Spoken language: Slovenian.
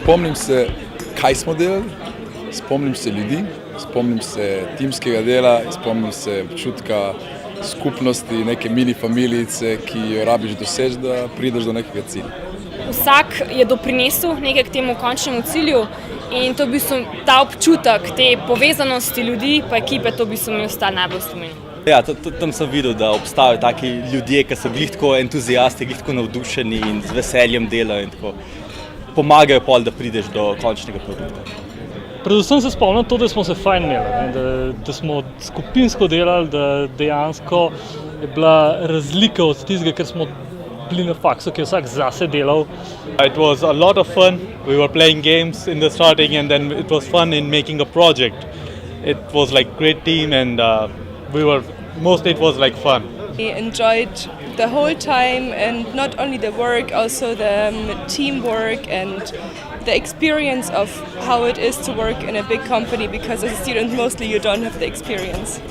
Spomnim se, kaj smo delali, spomnim se ljudi, spomnim se timskega dela, spomnim se občutka skupnosti, neke mini familijice, ki jo rabiš doseči, da prideš do nekega cilja. Vsak je doprinesel nekaj k temu končnemu cilju in to v bistvu ta občutek te povezanosti ljudi pa ekipe, to v bistvu mi ostane najbolj v spominu. Ja, tam sem videl, da obstajajo taki ljudje, ki so bili tako entuzijasti, bili tako navdušeni in z veseljem delajo in tako pomagajo pol, da prideš do končnega produkta. Predvsem se spomnim to, da smo se fajn imeli, da smo skupinsko delali, da dejansko je bila razlika od tistega, ker smo bili na faksu, ki je vsak zase delal. It was a lot of fun. We were playing games in the starting and then it was fun in making a project. It was like great team and mostly it was like fun. We enjoyed the whole time and not only the work, also the teamwork and the experience of how it is to work in a big company, because as a student mostly you don't have the experience.